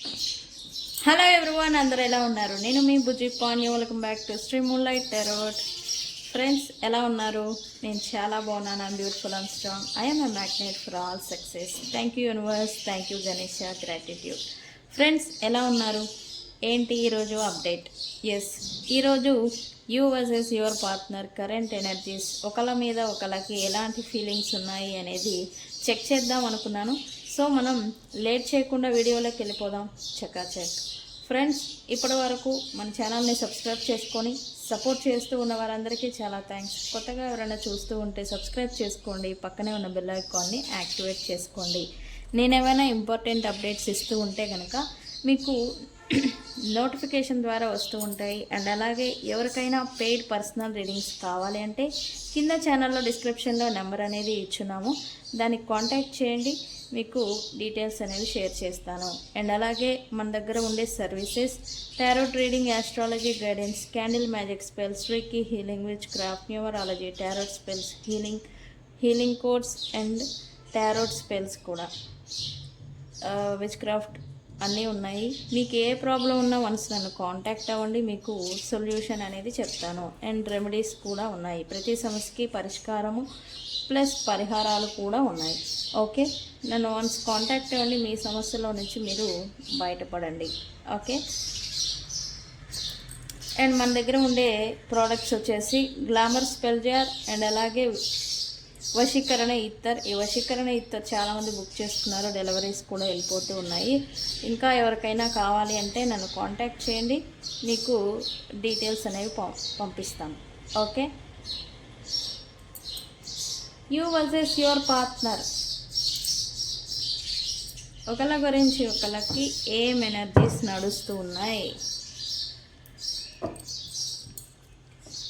Hello everyone, అందరూ ఎలా ఉన్నారు? నేను మీ బుజ్జి పాన్యూ. Welcome back to Sri moonlight tarot. Friends, ఎలా ఉన్నారు? నేను చాలా బాగున్నాను. I'm beautiful and strong. I'm a magnet for all success. Thank you universe, thank you Ganesha, gratitude. Friends, ఎలా ఉన్నారు? ఏంటి ఈరోజు అప్డేట్? ఎస్, ఈరోజు you versus your partner current energies, ఒకళ్ళ మీద ఒకళ్ళకి ఎలాంటి ఫీలింగ్స్ ఉన్నాయి అనేది చెక్ చేద్దాం అనుకున్నాను. సో మనం లేట్ చేయకుండా వీడియోలోకి వెళ్ళిపోదాం. చకాచక్. ఫ్రెండ్స్, ఇప్పటి వరకు మన ఛానల్ని సబ్స్క్రైబ్ చేసుకొని సపోర్ట్ చేస్తూ ఉన్న వారందరికీ చాలా థ్యాంక్స్. కొత్తగా ఎవరైనా చూస్తూ ఉంటే సబ్స్క్రైబ్ చేసుకోండి, పక్కనే ఉన్న బెల్ ఐకాన్ని యాక్టివేట్ చేసుకోండి. నేను ఏమైనా ఇంపార్టెంట్ అప్డేట్స్ ఇస్తూ ఉంటే కనుక మీకు నోటిఫికేషన్ ద్వారా వస్తూ ఉంటాయి. అండ్ అలాగే ఎవరికైనా పెయిడ్ పర్సనల్ రీడింగ్స్ కావాలి అంటే కింద ఛానల్లో డిస్క్రిప్షన్లో నెంబర్ అనేది ఇచ్చున్నాము, దానికి కాంటాక్ట్ చేయండి. మీకు డీటెయిల్స్ అనేవి షేర్ చేస్తాను. అండ్ అలాగే మన దగ్గర ఉండే services tarot reading, astrology guidance, candle magic spells, reiki healing, which craft, numerology, tarot spells, healing codes and tarot spells కూడా, విచ్ క్రాఫ్ట్ అన్నీ ఉన్నాయి. మీకు ఏ ప్రాబ్లం ఉన్నా వన్స్ నన్ను కాంటాక్ట్ అవ్వండి, మీకు సొల్యూషన్ అనేది చెప్తాను. అండ్ రెమెడీస్ కూడా ఉన్నాయి. ప్రతి సమస్యకి పరిష్కారము ప్లస్ పరిహారాలు కూడా ఉన్నాయి. ఓకే, నన్ను వన్స్ కాంటాక్ట్ అవ్వండి, మీ సమస్యలో నుంచి మీరు బయటపడండి. ఓకే. అండ్ మన దగ్గర ఉండే ప్రోడక్ట్స్ వచ్చేసి గ్లామర్ స్పెల్ జార్ అండ్ అలాగే వశీకరణ ఇత్తర్. ఈ వశీకరణ ఇత్తర్ చాలామంది బుక్ చేసుకున్నారు, డెలివరీస్ కూడా వెళ్ళిపోతూ ఉన్నాయి. ఇంకా ఎవరికైనా కావాలి అంటే నన్ను కాంటాక్ట్ చేయండి, మీకు డీటెయిల్స్ అనేవి పంపిస్తాను. Okay. You versus your partner, ఒకళ్ళ గురించి ఒకళ్ళకి ఏం ఎనర్జీస్ నడుస్తూ ఉన్నాయి?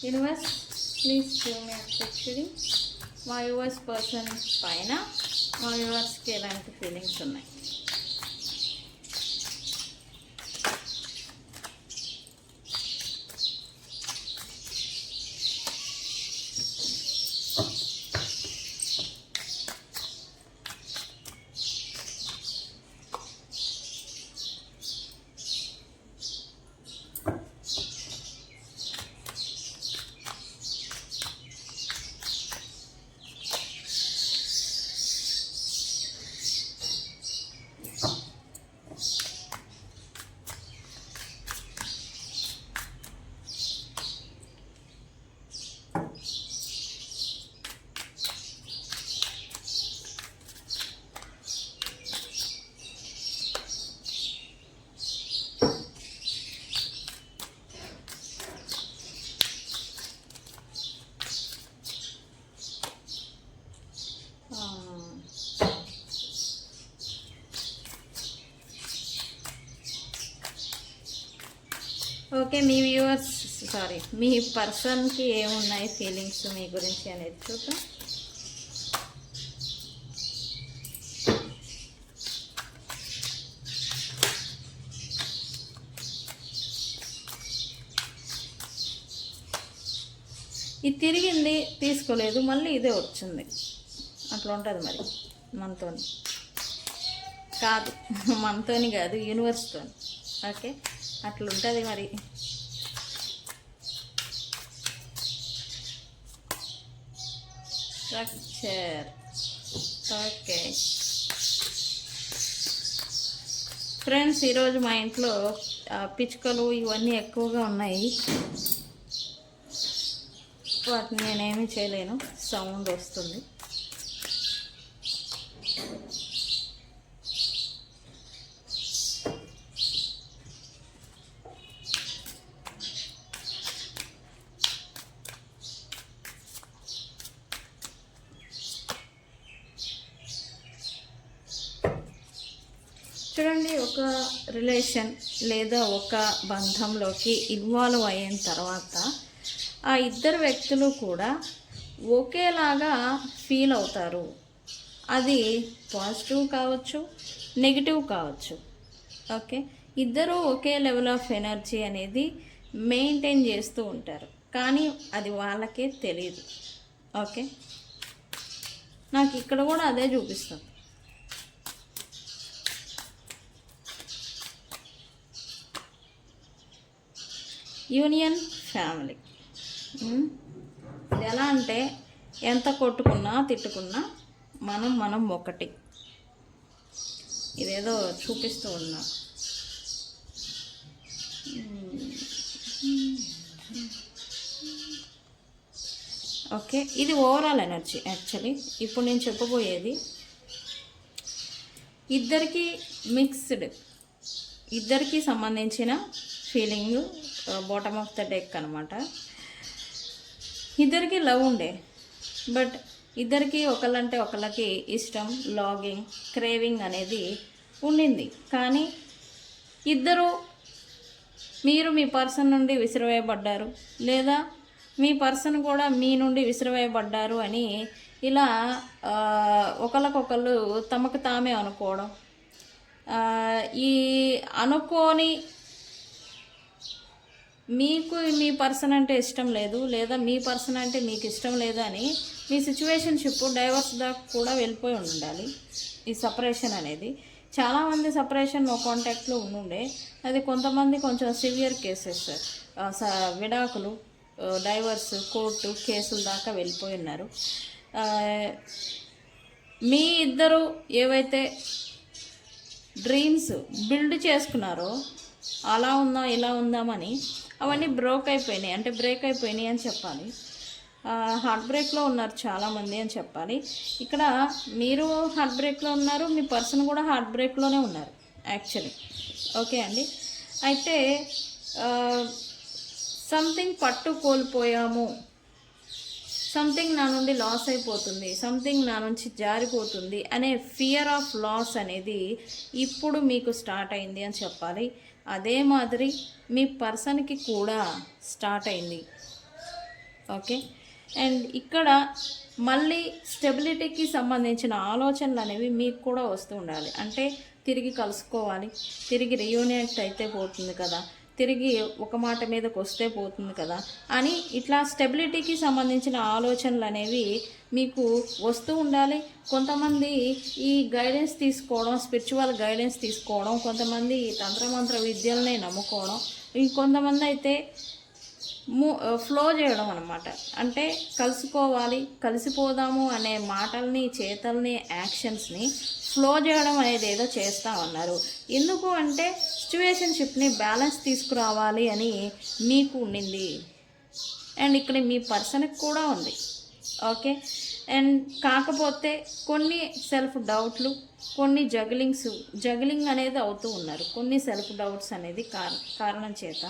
Universe, please give me actually మా యూవర్స్ పర్సన్ పైన మా యూవర్స్కి ఎలాంటి ఫీలింగ్స్ ఉన్నాయి? ఓకే, మీ వ్యూవర్స్ మీ పర్సన్కి ఏమున్నాయి ఫీలింగ్స్ మీ గురించి అనేది చూద్దాం. ఇది తిరిగింది, తీసుకోలేదు, మళ్ళీ ఇదే వచ్చింది. అట్లా ఉంటుంది మరి మనతోని కాదు, మనతోని కాదు, యూనివర్స్తో. ఓకే, అట్లుంటుంది మరి. స్ట్రక్చర్. ఓకే ఫ్రెండ్స్, ఈరోజు మా ఇంట్లో పిచ్చుకలు ఇవన్నీ ఎక్కువగా ఉన్నాయి. వాటిని నేనేమీ చేయలేను, సౌండ్ వస్తుంది. చూడండి, ఒక రిలేషన్ లేదా ఒక బంధంలోకి ఇన్వాల్వ్ అయిన తర్వాత ఆ ఇద్దరు వ్యక్తులు కూడా ఒకేలాగా ఫీల్ అవుతారు. అది పాజిటివ్ కావచ్చు, నెగిటివ్ కావచ్చు. ఓకే, ఇద్దరూ ఒకే లెవెల్ ఆఫ్ ఎనర్జీ అనేది మెయింటైన్ చేస్తూ ఉంటారు, కానీ అది వాళ్ళకే తెలియదు. ఓకే, నాకు ఇక్కడ కూడా అదే చూపిస్తుంది. Union family. ఇది ఎలా అంటే ఎంత కొట్టుకున్నా తిట్టుకున్నా మనం ఒకటి. ఇదేదో చూపిస్తూ ఉన్నా. ఓకే, ఇది ఓవరాల్ ఎనర్జీ. యాక్చువల్లీ ఇప్పుడు నేను చెప్పబోయేది ఇద్దరికి మిక్స్డ్, ఇద్దరికి సంబంధించిన feeling, bottom of the deck అనమాట. ఇద్దరికి లవ్ ఉండే, బట్ ఇద్దరికి ఒకళ్ళంటే ఒకళ్ళకి ఇష్టం, లాగింగ్, క్రేవింగ్ అనేది ఉండింది. కానీ ఇద్దరు, మీరు మీ పర్సన్ నుండి విసిరివేయబడ్డారు, లేదా మీ పర్సన్ కూడా మీ నుండి విసిరివేయబడ్డారు అని ఇలా ఒకళ్ళకొకళ్ళు తమకు తామే అనుకోవడం. ఈ అనుకోని మీకు మీ పర్సన్ అంటే ఇష్టం లేదు, లేదా మీ పర్సన్ అంటే మీకు ఇష్టం లేదు అని మీ సిచ్యువేషన్షిప్ డైవర్స్ దాకా కూడా వెళ్ళిపోయి ఉండాలి. ఈ సపరేషన్ అనేది చాలామంది సపరేషన్ నో కాంటాక్ట్లో ఉండుండే, అది కొంతమంది కొంచెం సివియర్ కేసెస్, విడాకులు, డైవర్స్, కోర్టు కేసుల దాకా వెళ్ళిపోయి ఉన్నారు. మీ ఇద్దరు ఏవైతే డ్రీమ్స్ బిల్డ్ చేసుకున్నారో అలా ఉందాం ఇలా ఉందామని అవన్నీ బ్రేక్ అయిపోయినాయి అని చెప్పాలి. హార్ట్ బ్రేక్లో ఉన్నారు చాలామంది అని చెప్పాలి. ఇక్కడ మీరు హార్ట్ బ్రేక్లో ఉన్నారు, మీ పర్సన్ కూడా హార్ట్ బ్రేక్లోనే ఉన్నారు యాక్చువల్లీ. ఓకే అండి, అయితే సంథింగ్ పట్టు కోల్పోయాము, సంథింగ్ నా నుండి లాస్ అయిపోతుంది, సంథింగ్ నా నుంచి జారిపోతుంది అనే ఫియర్ ఆఫ్ లాస్ అనేది ఇప్పుడు మీకు స్టార్ట్ అయింది అని చెప్పాలి. అదే మాదిరి మీ పర్సన్కి కూడా స్టార్ట్ అయింది. ఓకే, అండ్ ఇక్కడ మళ్ళీ స్టెబిలిటీకి సంబంధించిన ఆలోచనలు అనేవి మీకు కూడా వస్తూ ఉండాలి. అంటే తిరిగి కలుసుకోవాలి, తిరిగి రీయూనియట్ అయితే పోతుంది కదా, తిరిగి ఒక మాట మీదకి వస్తే పోతుంది కదా అని ఇట్లా స్టెబిలిటీకి సంబంధించిన ఆలోచనలు అనేవి మీకు వస్తూ ఉండాలి. కొంతమంది ఈ గైడెన్స్ తీసుకోవడం, స్పిరిచువల్ గైడెన్స్ తీసుకోవడం, కొంతమంది తంత్రమంత్ర విద్యలనే నమ్ముకోవడం, ఇంకొంతమంది అయితే ఫ్లో చేయడం అనమాట. అంటే కలుసుకోవాలి, కలిసిపోదాము అనే మాటల్ని, చేతల్ని, యాక్షన్స్ని ఫ్లో చేయడం అనేది ఏదో చేస్తూ ఉన్నారు. ఎందుకు అంటే సిచ్యువేషన్షిప్ని బ్యాలెన్స్ తీసుకురావాలి అని మీకు ఉండింది, అండ్ ఇక్కడ మీ పర్సన్కి కూడా ఉంది. ఓకే, అండ్ కాకపోతే కొన్ని సెల్ఫ్ డౌట్లు, కొన్ని జగిలింగ్ అనేది అవుతూ ఉన్నారు. కొన్ని సెల్ఫ్ డౌట్స్ అనేది కారణం చేత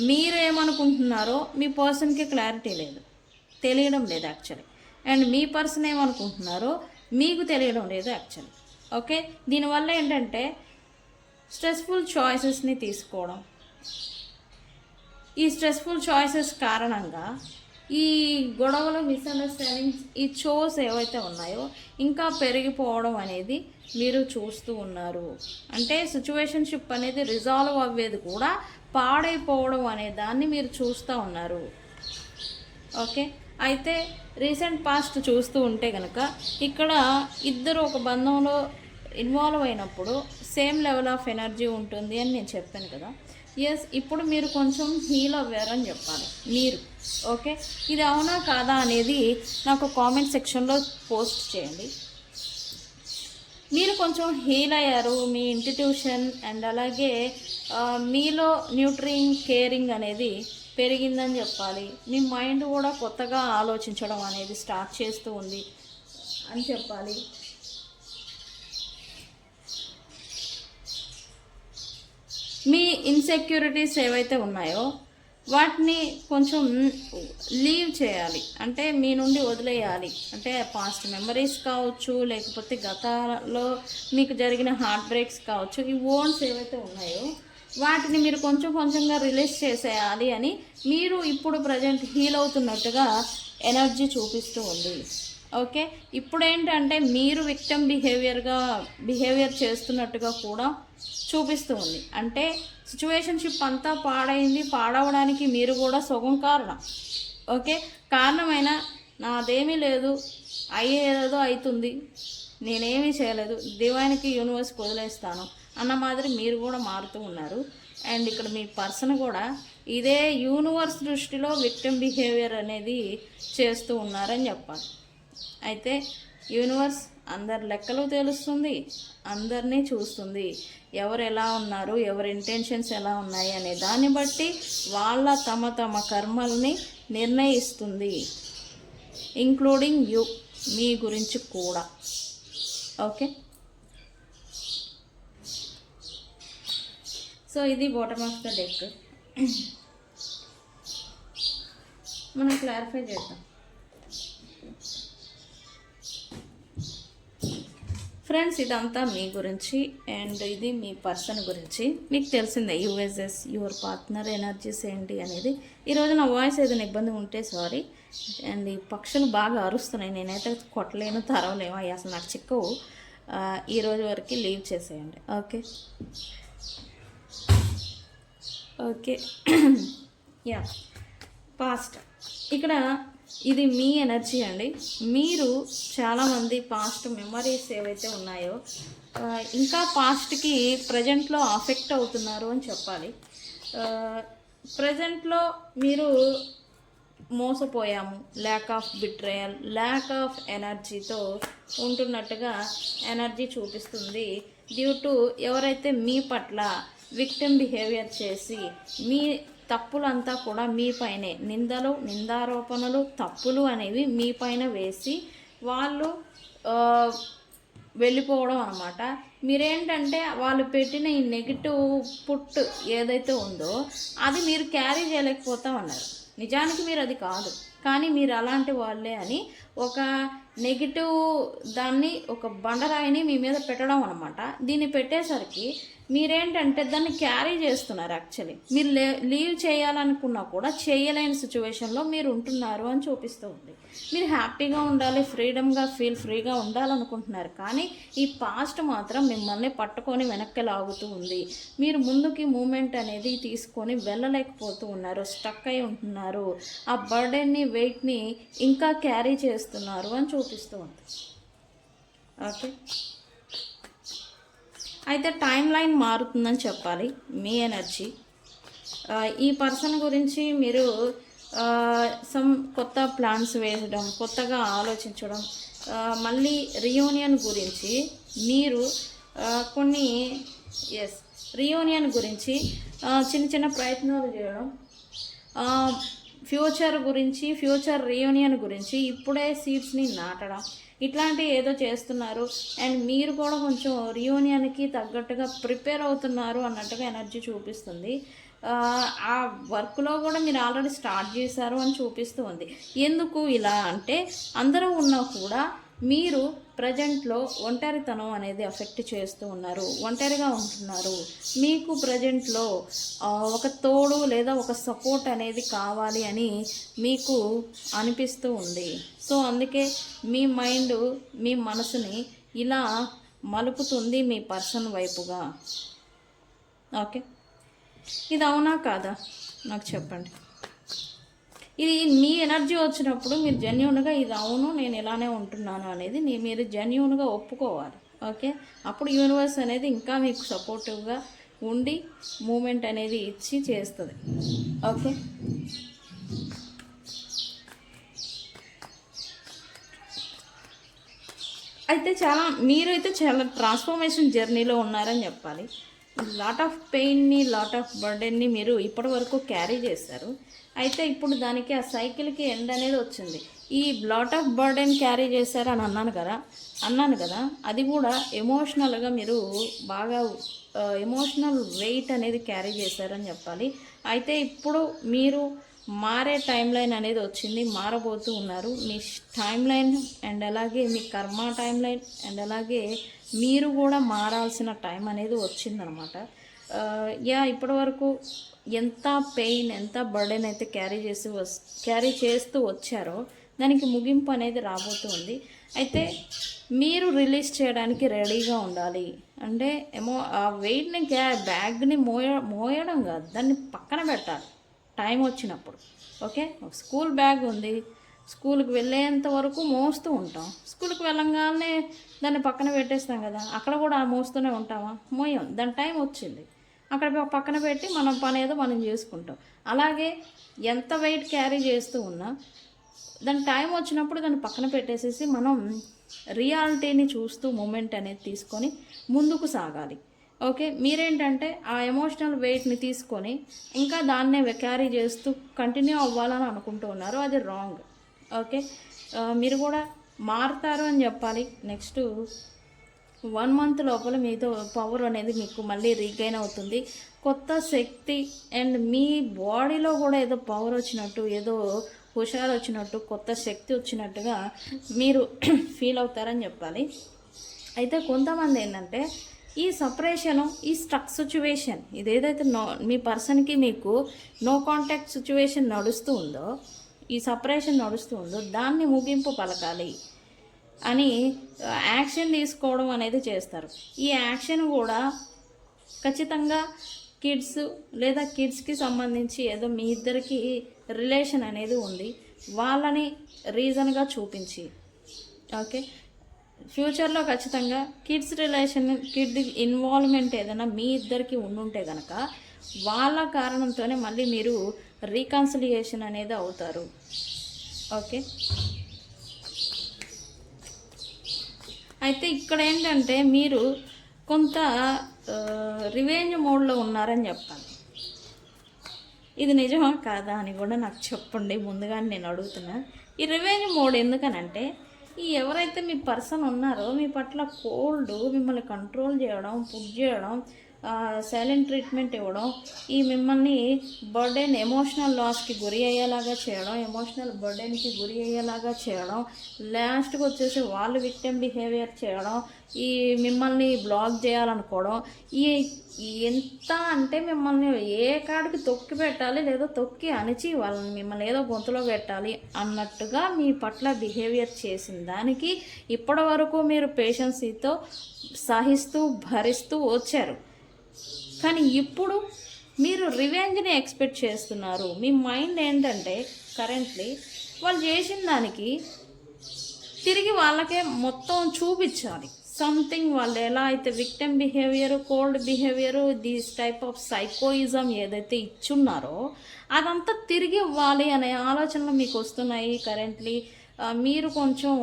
మీరేమనుకుంటున్నారో మీ పర్సన్కి క్లారిటీ లేదు, తెలియడం లేదు యాక్చువల్లీ. అండ్ మీ పర్సన్ ఏమనుకుంటున్నారో మీకు తెలియడం లేదు యాక్చువల్లీ. ఓకే, దీనివల్ల ఏంటంటే స్ట్రెస్ఫుల్ చాయిసెస్ని తీసుకోవడం, ఈ స్ట్రెస్ఫుల్ చాయిసెస్ కారణంగా ఈ గొడవలు, మిస్అండర్స్టాండింగ్స్, ఈ చోస్ ఏవైతే ఉన్నాయో ఇంకా పెరిగిపోవడం అనేది మీరు చూస్తూ ఉన్నారు. అంటే సిచ్యువేషన్షిప్ అనేది రిజాల్వ్ అవ్వేది కూడా పాడైపోవడం అనే దాన్ని మీరు చూస్తూ ఉన్నారు. ఓకే, అయితే రీసెంట్ పాస్ట్ చూస్తూ ఉంటే కనుక ఇక్కడ ఇద్దరు ఒక బంధంలో ఇన్వాల్వ్ అయినప్పుడు సేమ్ లెవెల్ ఆఫ్ ఎనర్జీ ఉంటుంది అని నేను చెప్పాను కదా. ఎస్, ఇప్పుడు మీరు కొంచెం హీల్ అవ్వారని చెప్పాలి మీరు. ఓకే, ఇది అవునా కాదా అనేది నాకు కామెంట్ సెక్షన్లో పోస్ట్ చేయండి. మీరు కొంచెం హీల్ అయ్యారు, మీ ఇంట్యూషన్ అండ్ అలాగే మీలో న్యూట్రింగ్, కేరింగ్ అనేది పెరిగిందని చెప్పాలి. మీ మైండ్ కూడా కొత్తగా ఆలోచించడం అనేది స్టార్ట్ చేస్తూ ఉంది అని చెప్పాలి. మీ ఇన్సెక్యూరిటీస్ ఏవైతే ఉన్నాయో వాటిని కొంచెం లీవ్ చేయాలి, అంటే మీ నుండి వదిలేయాలి. అంటే పాస్ట్ మెమరీస్ కావచ్చు, లేకపోతే గతంలో మీకు జరిగిన హార్ట్ బ్రేక్స్ కావచ్చు, ఈ ఓన్స్ ఏవైతే ఉన్నాయో వాటిని మీరు కొంచెం కొంచెంగా రిలీజ్ చేసేయాలి అని మీరు ఇప్పుడు ప్రజెంట్ హీల్ అవుతున్నట్టుగా ఎనర్జీ చూపిస్తూ ఉంది. ఓకే, ఇప్పుడు ఏంటంటే మీరు విక్టిమ్ బిహేవియర్ చేస్తున్నట్టుగా కూడా చూపిస్తూ ఉంది. అంటే సిచ్యువేషన్షిప్ అంతా పాడవడానికి మీరు కూడా సగం కారణం. ఓకే, కారణమైన నాదేమీ లేదు, అయ్యేదో అవుతుంది, నేనేమీ చేయలేదు, దైవానికి యూనివర్స్కి వదిలేస్తాను అన్న మాదిరి మీరు కూడా మారుతూ ఉన్నారు. అండ్ ఇక్కడ మీ పర్సన్ కూడా ఇదే యూనివర్స్ దృష్టిలో విక్టిమ్ బిహేవియర్ అనేది చేస్తూ ఉన్నారని చెప్పాలి. అయితే యూనివర్స్ అందరి లెక్కలు తెలుస్తుంది, అందరినీ చూస్తుంది. ఎవరు ఎలా ఉన్నారు, ఎవరి ఇంటెన్షన్స్ ఎలా ఉన్నాయి అనే దాన్ని బట్టి వాళ్ళ తమ కర్మల్ని నిర్ణయిస్తుంది, ఇంక్లూడింగ్ యూ, మీ గురించి కూడా. ఓకే, సో ఇది బాటమ్ ఆఫ్ ద డెక్. మనం క్లారిఫై చేద్దాం. ఫ్రెండ్స్, ఇదంతా మీ గురించి అండ్ ఇది మీ పర్సన్ గురించి. మీకు తెలిసిందే యూఎస్ఎస్, యువర్ పార్ట్నర్ ఎనర్జీస్ ఏంటి అనేది. ఈరోజు నా వాయిస్ ఏదైనా ఇబ్బంది ఉంటే సారీ. అండ్ ఈ పక్షులు బాగా అరుస్తున్నాయి, నేనైతే కొట్టలేను, తరవలేము, అవి అసలు నాకు చిక్కవు. ఈరోజు వరకు లీవ్ చేసేయండి. Okay okay yeah, past. ఇక్కడ ఇది మీ ఎనర్జీ అండి. మీరు చాలామంది పాస్ట్ మెమరీస్ ఏవైతే ఉన్నాయో ఇంకా పాస్ట్కి ప్రజెంట్లో అఫెక్ట్ అవుతున్నారు అని చెప్పాలి. ప్రజెంట్లో మీరు మోసపోయాము, lack of betrayal, lack of ఎనర్జీతో ఉంటున్నట్టుగా ఎనర్జీ చూపిస్తుంది. డ్యూ టు ఎవరైతే మీ పట్ల విక్టిమ్ బిహేవియర్ చేసి మీ తప్పులంతా కూడా మీ పైనే, నిందలు, నిందారోపణలు, తప్పులు అనేవి మీ పైన వేసి వాళ్ళు వెళ్ళిపోవడం అన్నమాట. మీరేంటంటే వాళ్ళు పెట్టిన ఈ నెగిటివ్ పుట్ ఏదైతే ఉందో అది మీరు క్యారీ చేయలేకపోతా ఉన్నారు. నిజానికి మీరు అది కాదు, కానీ మీరు అలాంటి వాళ్ళే అని ఒక నెగిటివ్ దాన్ని, ఒక బండరాయిని మీ మీద పెట్టడం అనమాట. దీన్ని పెట్టేసరికి మీరేంటంటే దాన్ని క్యారీ చేస్తున్నారు. యాక్చువల్లీ మీరు లీవ్ చేయాలనుకున్నా కూడా చేయలేని సిచ్యువేషన్లో మీరు ఉంటున్నారు అని చూపిస్తూ ఉంది. మీరు హ్యాపీగా ఉండాలి, ఫ్రీగా ఉండాలనుకుంటున్నారు, కానీ ఈ పాస్ట్ మాత్రం మిమ్మల్ని పట్టుకొని వెనక్కి లాగుతూ ఉంది. మీరు ముందుకి మూమెంట్ అనేది తీసుకొని వెళ్ళలేకపోతూ ఉన్నారు, స్టక్ అయి ఉంటున్నారు. ఆ బర్డెన్ని, వెయిట్ని ఇంకా క్యారీ చేస్తున్నారు అని చూపిస్తూ ఉంది. ఓకే, అయితే టైం లైన్ మారుతుందని చెప్పాలి. మీ ఎనర్జీ ఈ పర్సన్ గురించి మీరు కొత్త ప్లాన్స్ వేయడం, కొత్తగా ఆలోచించడం, మళ్ళీ రియూనియన్ గురించి మీరు కొన్ని రియూనియన్ గురించి చిన్న చిన్న ప్రయత్నాలు చేయడం, ఫ్యూచర్ గురించి, ఫ్యూచర్ రియూనియన్ గురించి ఇప్పుడే సీడ్స్ని నాటడం, ఇట్లాంటివి ఏదో చేస్తున్నారు. అండ్ మీరు కూడా కొంచెం రియూనియన్కి తగ్గట్టుగా ప్రిపేర్ అవుతున్నారు అన్నట్టుగా ఎనర్జీ చూపిస్తుంది. ఆ వర్క్లో కూడా మీరు ఆల్రెడీ స్టార్ట్ చేశారు అని చూపిస్తూ ఉంది. ఎందుకు ఇలా అంటే అందరూ ఉన్నా కూడా మీరు ప్రజెంట్లో ఒంటరితనం అనేది అఫెక్ట్ చేస్తూ ఉన్నారు, ఒంటరిగా ఉంటున్నారు. మీకు ప్రజెంట్లో ఒక తోడు లేదా ఒక సపోర్ట్ అనేది కావాలి అని మీకు అనిపిస్తూ ఉంది. సో అందుకే మీ మైండ్, మీ మనసుని ఇలా మలుపుతుంది మీ పర్సన్ వైపుగా. ఓకే, ఇది అవునా కాదా నాకు చెప్పండి. ఇది మీ ఎనర్జీ వచ్చినప్పుడు మీరు జెన్యూన్గా ఇది అవును, నేను ఇలానే ఉంటున్నాను అనేది మీరు జెన్యూన్గా ఒప్పుకోవాలి. ఓకే, అప్పుడు యూనివర్స్ అనేది ఇంకా మీకు సపోర్టివ్గా ఉండి మూమెంట్ అనేది ఇచ్చి చేస్తుంది. ఓకే, అయితే మీరైతే చాలా ట్రాన్స్ఫర్మేషన్ జర్నీలో ఉన్నారని చెప్పాలి. లాట్ ఆఫ్ పెయిన్ని, లాట్ ఆఫ్ బర్డెన్ని మీరు ఇప్పటి వరకు క్యారీ చేశారు. అయితే ఇప్పుడు దానికి ఆ సైకిల్కి ఎండ్ అనేది వచ్చింది. ఈ లాట్ ఆఫ్ బర్డెన్ క్యారీ చేశారని అన్నాను కదా, అది కూడా ఎమోషనల్గా మీరు బాగా ఎమోషనల్ వెయిట్ అనేది క్యారీ చేశారని చెప్పాలి. అయితే ఇప్పుడు మీరు మారే టైం లైన్ అనేది వచ్చింది, మారబోతూ ఉన్నారు. మీ టైం లైన్ అండ్ అలాగే మీ కర్మ టైం లైన్ అండ్ అలాగే మీరు కూడా మారాల్సిన టైం అనేది వచ్చిందనమాట. ఇప్పటి వరకు ఎంత పెయిన్, ఎంత బర్డెన్ అయితే క్యారీ చేస్తూ వచ్చారో దానికి ముగింపు అనేది రాబోతుంది. అయితే మీరు రిలీజ్ చేయడానికి రెడీగా ఉండాలి. అంటే ఆ వెయిట్ని బ్యాగ్ని మోయడం కాదు, దాన్ని పక్కన పెట్టాలి టైం వచ్చినప్పుడు. ఓకే, స్కూల్ బ్యాగ్ ఉంది, స్కూల్కి వెళ్ళేంత వరకు మోస్తూ ఉంటాం. స్కూల్కి వెళ్ళంగానే దాన్ని పక్కన పెట్టేస్తాం కదా, అక్కడ కూడా మోస్తూనే ఉంటామా? మోయం. దాని టైం వచ్చింది, అక్కడ పక్కన పెట్టి మనం పని ఏదో మనం చేసుకుంటాం. అలాగే ఎంత వెయిట్ క్యారీ చేస్తూ ఉన్నా దాని టైం వచ్చినప్పుడు దాన్ని పక్కన పెట్టేసేసి మనం రియాలిటీని చూస్తూ మూమెంట్ అనేది తీసుకొని ముందుకు సాగాలి. ఓకే, మీరేంటంటే ఆ ఎమోషనల్ వెయిట్ని తీసుకొని ఇంకా దాన్నే క్యారీ చేస్తూ కంటిన్యూ అవ్వాలని అనుకుంటూ ఉన్నారు. అది రాంగ్. ఓకే, మీరు కూడా మారుతారు అని చెప్పాలి. నెక్స్ట్ 1 మంత్ లోపల మీతో పవర్ అనేది మీకు మళ్ళీ రీగైన్ అవుతుంది, కొత్త శక్తి. అండ్ మీ బాడీలో కూడా ఏదో పవర్ వచ్చినట్టు, ఏదో హుషారు వచ్చినట్టు, కొత్త శక్తి వచ్చినట్టుగా మీరు ఫీల్ అవుతారని చెప్పాలి. అయితే కొంతమంది ఏంటంటే ఈ సపరేషను, ఈ స్ట్రక్ సిచ్యువేషన్, ఇదేదైతే మీ పర్సన్కి మీకు నో కాంటాక్ట్ సిచ్యువేషన్ నడుస్తూ ఉందో, ఈ సపరేషన్ నడుస్తూ ఉందో, దాన్ని ముగింపు పలకాలి అని యాక్షన్ తీసుకోవడం అనేది చేస్తారు. ఈ యాక్షన్ కూడా ఖచ్చితంగా కిడ్స్ లేదా కిడ్స్కి సంబంధించి ఏదో మీ ఇద్దరికి రిలేషన్ అనేది ఉంది, వాళ్ళని రీజన్గా చూపించి, ఓకే, ఫ్యూచర్లో ఖచ్చితంగా కిడ్స్ రిలేషన్, కిడ్ ఇన్వాల్వ్మెంట్ ఏదైనా మీ ఇద్దరికి ఉండుంటే కనుక వాళ్ళ కారణంతోనే మళ్ళీ మీరు రీకన్సిలియేషన్ అనేది అవుతారు. ఓకే, అయితే ఇక్కడ ఏంటంటే మీరు కొంత రివెంజ్ మోడ్లో ఉన్నారని చెప్పాలి. ఇది నిజమా కాదా అని కూడా నాకు చెప్పండి ముందుగానే, నేను అడుగుతున్నా. ఈ రివెంజ్ మోడ్ ఎందుకనంటే ఈ ఎవరైతే మీ పర్సన్ ఉన్నారో మీ పట్ల కోల్డ్, మిమ్మల్ని కంట్రోల్ చేయడం, పుష్ చేయడం, సైలెంట్ ట్రీట్మెంట్ ఇవ్వడం, ఈ మిమ్మల్ని బర్డెన్, ఎమోషనల్ లాస్కి గురి అయ్యేలాగా చేయడం, ఎమోషనల్ బర్డెన్కి గురి అయ్యేలాగా చేయడం, లాస్ట్కి వచ్చేసి వాళ్ళు విక్టిమ్ బిహేవియర్ చేయడం, ఈ మిమ్మల్ని బ్లాక్ చేయాలనుకోవడం, ఈ ఎంత అంటే మిమ్మల్ని ఏ కాడికి తొక్కి పెట్టాలి లేదా తొక్కి అణిచి వాళ్ళని మిమ్మల్ని ఏదో గొంతులో పెట్టాలి అన్నట్టుగా మీ పట్ల బిహేవియర్ చేసిన దానికి ఇప్పటి వరకు మీరు పేషెన్సీతో సహిస్తూ భరిస్తూ వచ్చారు. కానీ ఇప్పుడు మీరు రివెంజ్ని ఎక్స్పెక్ట్ చేస్తున్నారు. మీ మైండ్ ఏంటంటే కరెంట్లీ వాళ్ళు చేసిన దానికి తిరిగి వాళ్ళకే మొత్తం చూపించాలి. సంథింగ్ వాళ్ళు ఎలా అయితే victim behaviour, cold behaviour, these type of psychoism ఏదైతే ఇచ్చున్నారో అదంతా తిరిగి ఇవ్వాలి అనే ఆలోచనలు మీకు వస్తున్నాయి కరెంట్లీ. మీరు కొంచెం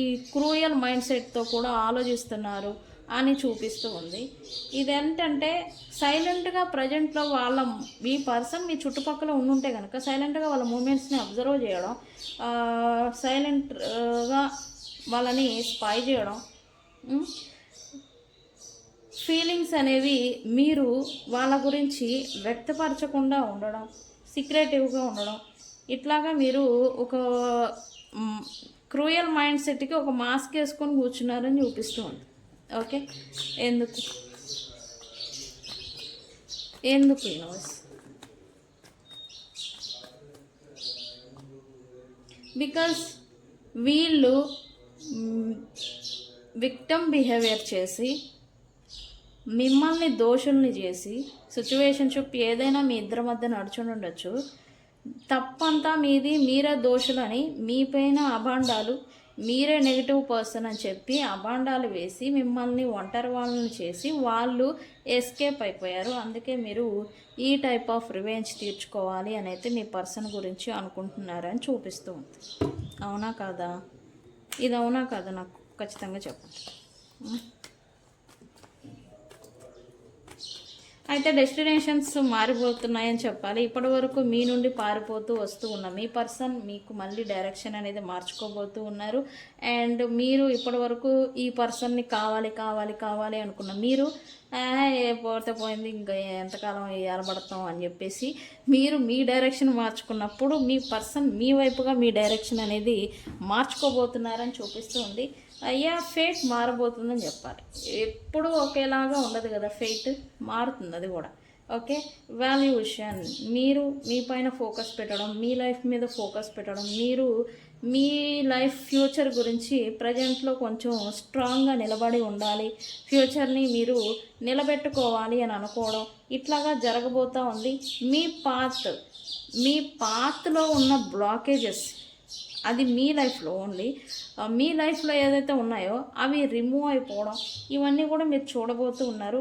ఈ క్రూయల్ మైండ్ సెట్తో కూడా ఆలోచిస్తున్నారు అని చూపిస్తూ ఉంది. ఇదేంటంటే సైలెంట్గా ప్రజెంట్లో వాళ్ళ మీ పర్సన్ మీ చుట్టుపక్కల ఉండుంటే కనుక సైలెంట్గా వాళ్ళ మూమెంట్స్ని అబ్జర్వ్ చేయడం, సైలెంట్గా వాళ్ళని స్పై చేయడం, ఫీలింగ్స్ అనేవి మీరు వాళ్ళ గురించి వ్యక్తపరచకుండా ఉండడం, సీక్రెటివ్గా ఉండడం, ఇట్లాగా మీరు ఒక క్రూయల్ మైండ్ సెట్కి ఒక మాస్క్ వేసుకొని కూర్చున్నారని చూపిస్తూ ఉంది. ఓకే, ఎందుకు యూనివర్స్? బికాస్ వీళ్ళు విక్టిమ్ బిహేవియర్ చేసి మిమ్మల్ని దోషుల్ని చేసి, సిచ్యువేషన్షిప్ ఏదైనా మీ ఇద్దరి మధ్య నడుచుని ఉండొచ్చు, తప్పంతా మీది, మీరే దోషులని మీపైన అభాండాలు, మీరే నెగిటివ్ పర్సన్ అని చెప్పి అభాండాలు వేసి మిమ్మల్ని ఒంటరి వాళ్ళని చేసి వాళ్ళు ఎస్కేప్ అయిపోయారు. అందుకే మీరు ఈ టైప్ ఆఫ్ రివెంజ్ తీర్చుకోవాలి అని అయితే మీ పర్సన్ గురించి అనుకుంటున్నారని చూపిస్తూ ఉంది. అవునా కాదా? ఇది అవునా కాదా నాకు ఖచ్చితంగా చెప్పండి. అయితే డెస్టినేషన్స్ మారిపోతున్నాయని చెప్పాలి. ఇప్పటి వరకు మీ నుండి పారిపోతూ వస్తూ ఉన్న మీ పర్సన్ మీకు మళ్ళీ డైరెక్షన్ అనేది మార్చుకోబోతూ ఉన్నారు. అండ్ మీరు ఇప్పటి వరకు ఈ పర్సన్ని కావాలి కావాలి కావాలి అనుకున్న మీరు పోతే పోయింది, ఇంకా ఎంతకాలం ఏలబడతాం అని చెప్పేసి మీరు మీ డైరెక్షన్ మార్చుకున్నప్పుడు మీ పర్సన్ మీ వైపుగా మీ డైరెక్షన్ అనేది మార్చుకోబోతున్నారని చూపిస్తూ ఉంది. అయ్యా, ఫేట్ మారబోతుందని చెప్పాలి. ఎప్పుడూ ఒకేలాగా ఉండదు కదా, ఫేట్ మారుతుంది అది కూడా. ఓకే, వాల్యుయేషన్, మీరు మీ పైన ఫోకస్ పెట్టడం, మీ లైఫ్ మీద ఫోకస్ పెట్టడం, మీరు మీ లైఫ్ ఫ్యూచర్ గురించి ప్రజెంట్లో కొంచెం స్ట్రాంగ్గా నిలబడి ఉండాలి, ఫ్యూచర్ని మీరు నిలబెట్టుకోవాలి అని అనుకోవడం, ఇట్లాగా జరగబోతూ ఉంది. మీ పాత్లో ఉన్న బ్లాకేజెస్ అది మీ లైఫ్లో ఓన్లీ మీ లైఫ్లో ఏదైతే ఉన్నాయో అవి రిమూవ్ అయిపోవడం, ఇవన్నీ కూడా మీరు చూడబోతూ ఉన్నారు.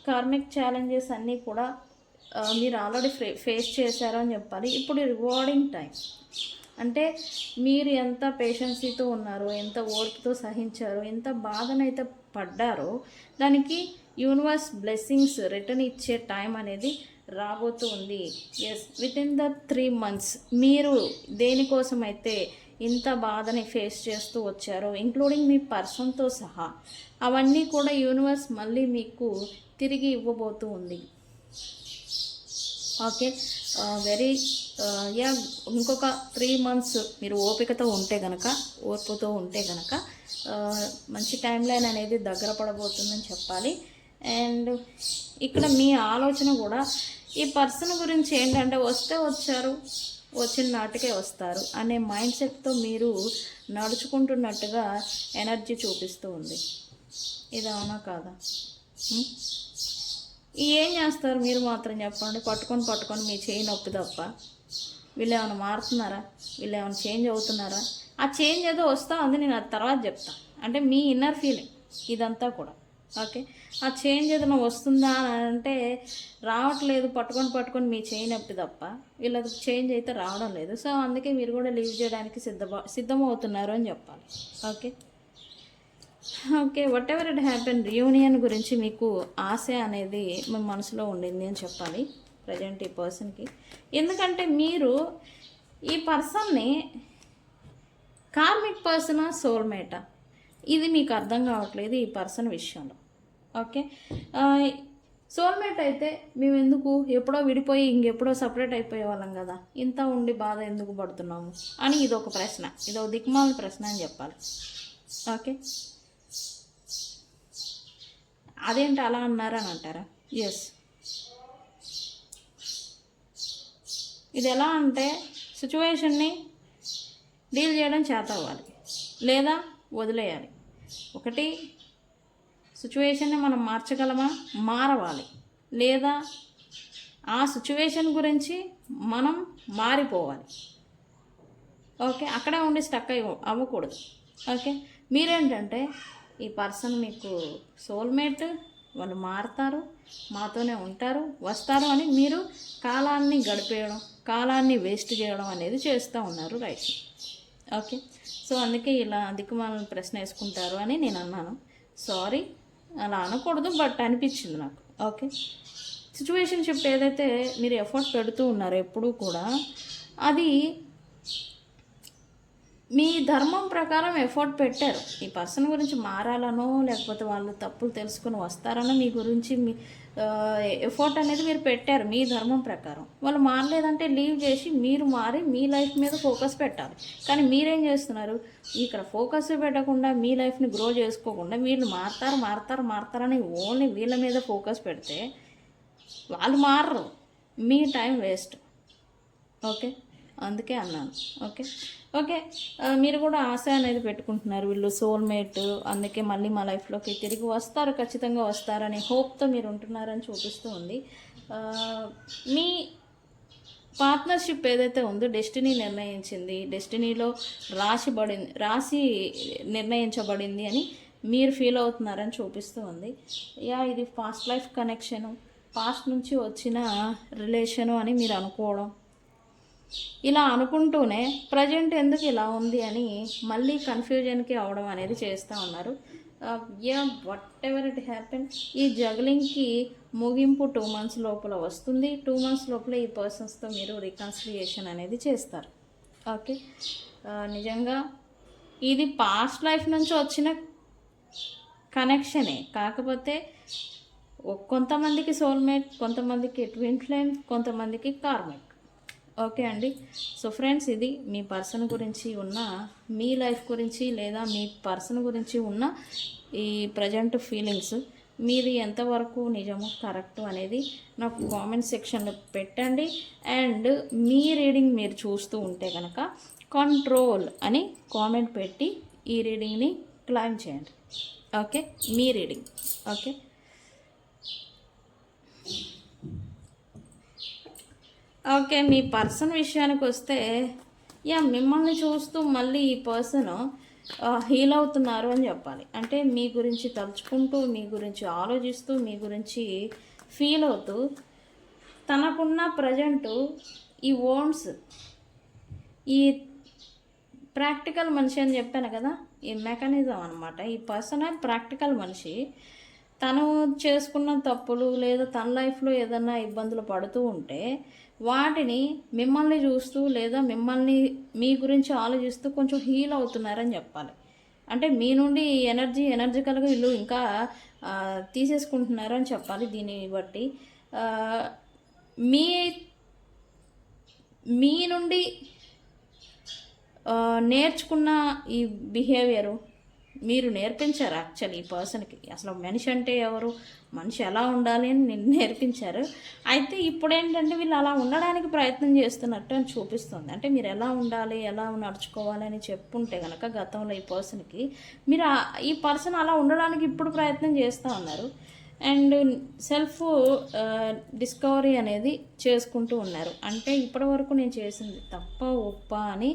కార్మిక్ ఛాలెంజెస్ అన్నీ కూడా మీరు ఆల్రెడీ ఫేస్ చేశారు అని చెప్పాలి. ఇప్పుడు రివార్డింగ్ టైం. అంటే మీరు ఎంత పేషెన్సీతో ఉన్నారో, ఎంత ఓర్పుతో సహించారో, ఎంత బాధనైతే పడ్డారో, దానికి యూనివర్స్ బ్లెస్సింగ్స్ రిటర్న్ ఇచ్చే టైం అనేది రాబోతూ ఉంది. Yes, within the 3 months మీరు దేనికోసం అయితే ఇంత బాధని ఫేస్ చేస్తూ వచ్చారో, ఇంక్లూడింగ్ మీ పర్సన్తో సహా, అవన్నీ కూడా యూనివర్స్ మళ్ళీ మీకు తిరిగి ఇవ్వబోతూ ఉంది. ఓకే, ఇంకొక 3 months మీరు ఓపికతో ఉంటే కనుక, ఓర్పుతో ఉంటే కనుక మంచి టైం లైన్ అనేది దగ్గర పడబోతుందని చెప్పాలి. అండ్ ఇక్కడ మీ ఆలోచన కూడా ఈ పర్సన్ గురించి ఏంటంటే, వస్తే వచ్చారు, వచ్చిన నాటికే వస్తారు అనే మైండ్ సెట్తో మీరు నడుచుకుంటున్నట్టుగా ఎనర్జీ చూపిస్తూ ఉంది. ఇది అవునా కాదా? ఏం చేస్తారు మీరు మాత్రం చెప్పండి. పట్టుకొని మీ చేయి నొప్పి తప్ప వీళ్ళు ఏమైనా మారుతున్నారా? వీళ్ళు ఏమైనా చేంజ్ అవుతున్నారా? ఆ చేంజ్ ఏదో వస్తా ఉంది, నేను అది తర్వాత చెప్తాను. అంటే మీ ఇన్నర్ ఫీలింగ్ ఇదంతా కూడా. ఓకే, ఆ చేంజ్ ఏదైనా వస్తుందా అని అంటే రావట్లేదు. పట్టుకొని మీ చేయి నొప్పి తప్ప వీళ్ళకి చేంజ్ అయితే రావడం లేదు. సో అందుకే మీరు కూడా లీవ్ చేయడానికి సిద్ధమవుతున్నారు అని చెప్పాలి. Okay, what ever it happen, reunion గురించి మీకు ఆశ అనేది మీ మనసులో ఉండింది అని చెప్పాలి ప్రజెంట్ ఈ పర్సన్కి. ఎందుకంటే మీరు ఈ పర్సన్ని కార్మిక్ పర్సనా, సోల్మేటా, ఇది మీకు అర్థం కావట్లేదు ఈ పర్సన్ విషయంలో. ఓకే, సోల్మేట్ అయితే మేము ఎందుకు ఎప్పుడో విడిపోయి ఇంకెప్పుడో సపరేట్ అయిపోయే వాళ్ళం కదా, ఇంత ఉండి బాధ ఎందుకు పడుతున్నాము అని ఇదొక ప్రశ్న, ఇదొక దిక్మాల ప్రశ్న అని చెప్పాలి. ఓకే, అదేంటి అలా అన్నారని అంటారా? ఎస్, ఇది ఎలా అంటే సిచ్యువేషన్ని డీల్ చేయడం చేత అవ్వాలి లేదా వదిలేయాలి. ఒకటి, సిచ్యువేషన్ని మనం మార్చగలమా, మారవాలి, లేదా ఆ సిచ్యువేషన్ గురించి మనం మారిపోవాలి. ఓకే, అక్కడే ఉండి స్టక్ అవ్వకూడదు. ఓకే, మీరేంటంటే ఈ పర్సన్ మీకు సోల్మేట్, వాళ్ళు మారుతారు, మాతోనే ఉంటారు, వస్తారు అని మీరు కాలాన్ని గడిపేయడం, కాలాన్ని వేస్ట్ చేయడం అనేది చేస్తూ ఉన్నారు. రైట్. ఓకే, సో అందుకే ఇలా దిక్కుమాలని ప్రశ్న వేసుకుంటారు అని నేను అన్నాను. సారీ, అలా అనకూడదు, బట్ అనిపించింది నాకు. ఓకే, సిచ్యువేషన్షిప్ ఏదైతే మీరు ఎఫర్ట్ పెడుతూ ఉన్నారో ఎప్పుడూ కూడా, అది మీ ధర్మం ప్రకారం ఎఫర్ట్ పెట్టారు. ఈ పర్సన్ గురించి మారాలనో లేకపోతే వాళ్ళు తప్పులు తెలుసుకొని వస్తారనో మీ గురించి మీ ఎఫర్ట్ అనేది మీరు పెట్టారు మీ ధర్మం ప్రకారం. వాళ్ళు మారలేదంటే లీవ్ చేసి మీరు మారి మీ లైఫ్ మీద ఫోకస్ పెట్టాలి. కానీ మీరేం చేస్తున్నారు, ఇక్కడ ఫోకస్ పెట్టకుండా మీ లైఫ్ని గ్రో చేసుకోకుండా వీళ్ళు మారతారని ఓన్లీ వీళ్ళ మీద ఫోకస్ పెడితే వాళ్ళు మారరు, మీ టైం వేస్ట్. ఓకే, అందుకే అన్నాను. ఓకే, మీరు కూడా ఆశ అనేది పెట్టుకుంటున్నారు, వీళ్ళు సోల్మేట్, అందుకే మళ్ళీ మా లైఫ్లోకి తిరిగి వస్తారు, ఖచ్చితంగా వస్తారని హోప్తో మీరు ఉంటున్నారని చూపిస్తూ ఉంది. మీ పార్ట్నర్షిప్ ఏదైతే ఉందో డెస్టినీ నిర్ణయించింది, డెస్టినీలో రాసి నిర్ణయించబడింది అని మీరు ఫీల్ అవుతున్నారని చూపిస్తూ ఉంది. ఇది పాస్ట్ లైఫ్ కనెక్షను, పాస్ట్ నుంచి వచ్చిన రిలేషను అని మీరు అనుకోవడం, ఇలా అనుకుంటూనే ప్రజెంట్ ఎందుకు ఇలా ఉంది అని మళ్ళీ కన్ఫ్యూజన్కి అవడం అనేది చేస్తూ ఉన్నారు. వాట్ ఎవర్ ఇట్ హ్యాపెన్, ఈ జగ్లింగ్కి ముగింపు 2 months లోపల వస్తుంది. 2 months లోపల ఈ పర్సన్స్తో మీరు రికన్సిలియేషన్ అనేది చేస్తారు. ఓకే, నిజంగా ఇది పాస్ట్ లైఫ్ నుంచి వచ్చిన కనెక్షనే, కాకపోతే కొంతమందికి సోల్మేట్, కొంతమందికి ట్విన్ ఫ్లేమ్, కొంతమందికి కార్మిక్. ఓకే అండి, సో ఫ్రెండ్స్, ఇది మీ పర్సన్ గురించి ఉన్న, మీ లైఫ్ గురించి లేదా మీ పర్సన్ గురించి ఉన్న ఈ ప్రజెంట్ ఫీలింగ్స్. మీది ఎంతవరకు నిజము, కరెక్టు అనేది నాకు కామెంట్ సెక్షన్లో పెట్టండి. అండ్ మీ రీడింగ్ మీరు చూస్తూ ఉంటే కనుక కంట్రోల్ అని కామెంట్ పెట్టి ఈ రీడింగ్ని క్లైమ్ చేయండి. ఓకే, మీ రీడింగ్. ఓకే, మీ పర్సన్ విషయానికి వస్తే మిమ్మల్ని చూస్తూ మళ్ళీ ఈ పర్సన్ హీల్ అవుతున్నారు అని చెప్పాలి. అంటే మీ గురించి తలుచుకుంటూ, మీ గురించి ఆలోచిస్తూ, మీ గురించి ఫీల్ అవుతూ, తనకున్న ప్రజెంటు ఈ ఓన్స్, ఈ ప్రాక్టికల్ మనిషి అని చెప్పాను కదా, ఈ మెకానిజం అనమాట. ఈ పర్సన్ ప్రాక్టికల్ మనిషి. తను చేసుకున్న తప్పులు లేదా తన లైఫ్లో ఏదైనా ఇబ్బందులు పడుతూ ఉంటే వాటిని మిమ్మల్ని చూస్తూ లేదా మిమ్మల్ని మీ గురించి ఆలోచిస్తూ కొంచెం హీల్ అవుతున్నారని చెప్పాలి. అంటే మీ నుండి ఎనర్జికల్గా వీళ్ళు ఇంకా తీసేసుకుంటున్నారు అని చెప్పాలి. దీన్ని బట్టి మీ మీ నుండి నేర్చుకున్న ఈ బిహేవియరు మీరు నేర్పించారు యాక్చువల్లీ ఈ పర్సన్కి. అసలు మనిషి అంటే ఎవరు, మనిషి ఎలా ఉండాలి అని నేను నేర్పించారు. అయితే ఇప్పుడు ఏంటంటే వీళ్ళు అలా ఉండడానికి ప్రయత్నం చేస్తున్నట్టు అని చూపిస్తుంది. అంటే మీరు ఎలా ఉండాలి, ఎలా నడుచుకోవాలి అని చెప్పుంటే కనుక గతంలో ఈ పర్సన్కి, మీరు ఈ పర్సన్ అలా ఉండడానికి ఇప్పుడు ప్రయత్నం చేస్తూ ఉన్నారు. అండ్ సెల్ఫ్ డిస్కవరీ అనేది చేసుకుంటూ ఉన్నారు. అంటే ఇప్పటి వరకు నేను చేసింది తప్ప ఒప్ప అని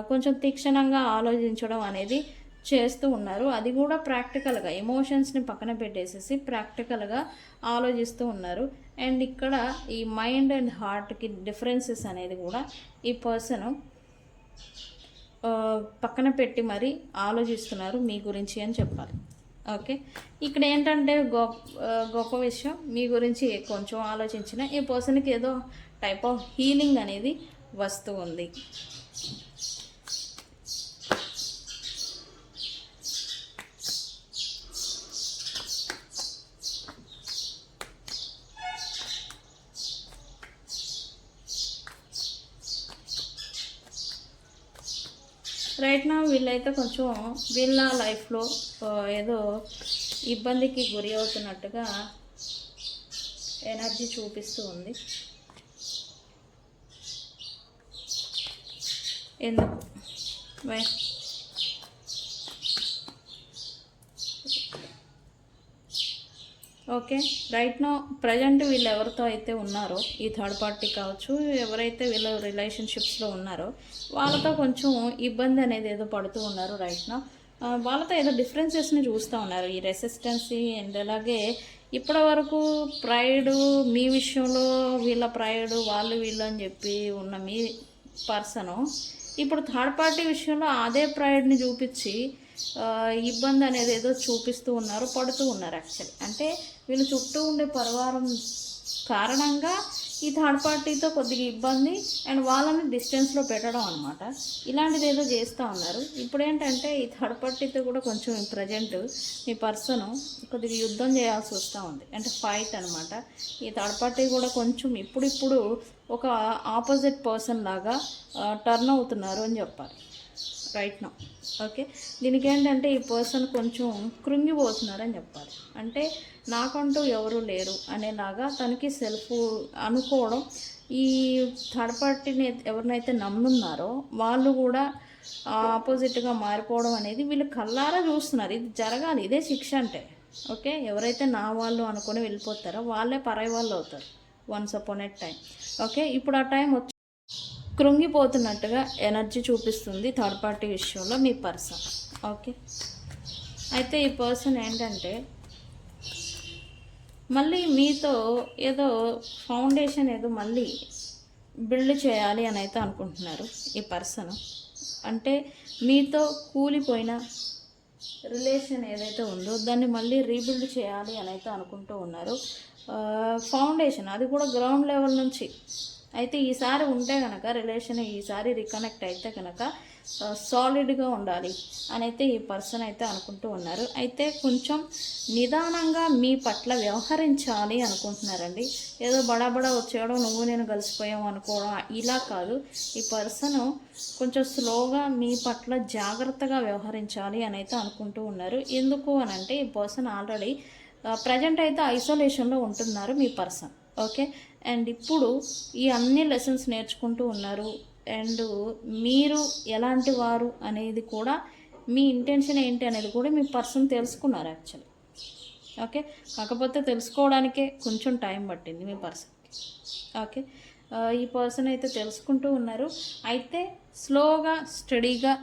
కొంచెం తీక్షణంగా ఆలోచించడం అనేది చేస్తూ ఉన్నారు. అది కూడా ప్రాక్టికల్గా ఎమోషన్స్ని పక్కన పెట్టేసేసి ప్రాక్టికల్గా ఆలోచిస్తూ ఉన్నారు. అండ్ ఇక్కడ ఈ మైండ్ అండ్ హార్ట్కి డిఫరెన్సెస్ అనేది కూడా ఈ పర్సన్ పక్కన పెట్టి మరి ఆలోచిస్తున్నారు మీ గురించి అని చెప్పాలి. ఓకే, ఇక్కడ ఏంటంటే గొప్ప విషయం, మీ గురించి కొంచెం ఆలోచించిన ఈ పర్సన్కి ఏదో టైప్ ఆఫ్ హీలింగ్ అనేది వస్తూ ఉంది. రైట్ నా వీళ్ళైతే కొంచెం వీళ్ళ లైఫ్లో ఏదో ఇబ్బందికి గురి అవుతున్నట్టుగా ఎనర్జీ చూపిస్తూ ఉంది. ఎందుకు ఓకే, రైట్ నో ప్రజెంట్ వీళ్ళు ఎవరితో అయితే ఉన్నారో, ఈ థర్డ్ పార్టీ కావచ్చు, ఎవరైతే వీళ్ళు రిలేషన్షిప్స్లో ఉన్నారో వాళ్ళతో కొంచెం ఇబ్బంది అనేది ఏదో పడుతూ ఉన్నారు. రైట్ నో వాళ్ళతో ఏదో డిఫరెన్సెస్ని చూస్తూ ఉన్నారు. ఈ రెసిస్టెన్సీ అండ్ అలాగే ఇప్పటి వరకు ప్రైడ్, మీ విషయంలో వీళ్ళ ప్రైడ్, వాళ్ళు వీళ్ళు అని చెప్పి ఉన్న మీ పర్సను ఇప్పుడు థర్డ్ పార్టీ విషయంలో అదే ప్రైడ్ని చూపించి ఇబ్బంది అనేది ఏదో చూపిస్తూ ఉన్నారు, పడుతూ ఉన్నారు యాక్చువల్లీ. అంటే వీళ్ళు చుట్టూ ఉండే పరివారం కారణంగా ఈ థర్డ్ పార్టీతో కొద్దిగా ఇబ్బంది అండ్ వాళ్ళని డిస్టెన్స్లో పెట్టడం అనమాట. ఇలాంటిది ఏదో చేస్తూ ఉన్నారు. ఇప్పుడు ఏంటంటే ఈ థర్డ్ పార్టీతో కూడా కొంచెం ప్రజెంట్ మీ పర్సన్ కొద్దిగా యుద్ధం చేయాల్సి వస్తూ ఉంది, అంటే ఫైట్ అనమాట. ఈ థర్డ్ పార్టీ కూడా కొంచెం ఇప్పుడిప్పుడు ఒక ఆపోజిట్ పర్సన్ లాగా టర్న్ అవుతున్నారు అని చెప్పాలి. రైట్ నో ఓకే, దీనికి ఏంటంటే ఈ పర్సన్ కొంచెం కృంగిపోతున్నారని చెప్పాలి. అంటే నాకంటూ ఎవరు లేరు అనేలాగా తనకి సెల్ఫ్ అనుకోవడం. ఈ థర్డ్ పార్టీని ఎవరినైతే నమ్మున్నారో వాళ్ళు కూడా ఆపోజిట్గా మారిపోవడం అనేది వీళ్ళు కళ్ళారా చూస్తున్నారు. ఇది జరగాలి, ఇదే శిక్ష అంటే. ఓకే, ఎవరైతే నా వాళ్ళు అనుకుని వెళ్ళిపోతారో వాళ్ళే పరాయి వాళ్ళు అవుతారు once upon a time. Okay, ఇప్పుడు ఆ టైం వచ్చి కృంగిపోతున్నట్టుగా ఎనర్జీ చూపిస్తుంది థర్డ్ పార్టీ విషయంలో మీ పర్సన్. ఓకే, అయితే ఈ పర్సన్ ఏంటంటే మళ్ళీ మీతో ఏదో ఫౌండేషన్ ఏదో మళ్ళీ బిల్డ్ చేయాలి అని అయితే అనుకుంటున్నారు ఈ పర్సన్. అంటే మీతో కూలిపోయిన రిలేషన్ ఏదైతే ఉందో దాన్ని మళ్ళీ రీబిల్డ్ చేయాలి అని అయితే అనుకుంటూ ఉన్నారు. ఫౌండేషన్ అది కూడా గ్రౌండ్ లెవెల్ నుంచి. అయితే ఈసారి ఉంటే కనుక రిలేషన్ ఈసారి రీకనెక్ట్ అయితే కనుక సాలిడ్గా ఉండాలి అని అయితే ఈ పర్సన్ అయితే అనుకుంటూ ఉన్నారు. అయితే కొంచెం నిదానంగా మీ పట్ల వ్యవహరించాలి అనుకుంటున్నారండి. ఏదో బడాబడా వచ్చేయడం, నువ్వు నేను కలిసిపోయాం అనుకోవడం ఇలా కాదు. ఈ పర్సన్ కొంచెం స్లోగా మీ పట్ల జాగ్రత్తగా వ్యవహరించాలి అని అయితే అనుకుంటూ ఉన్నారు. ఎందుకు అని అంటే ఈ పర్సన్ ఆల్రెడీ ప్రజెంట్ అయితే ఐసోలేషన్లో ఉంటున్నారు మీ పర్సన్. ఓకే, అండ్ ఇప్పుడు ఈ అన్ని లెసన్స్ నేర్చుకుంటూ ఉన్నారు. అండ్ మీరు ఎలాంటి వారు అనేది కూడా, మీ ఇంటెన్షన్ ఏంటి అనేది కూడా మీ పర్సన్ తెలుసుకున్నారు యాక్చువల్లీ. ఓకే, కాకపోతే తెలుసుకోవడానికే కొంచెం టైం పట్టింది మీ పర్సన్కి. ఓకే, ఈ పర్సన్ అయితే తెలుసుకుంటూ ఉన్నారు. అయితే స్లోగా స్టడీగా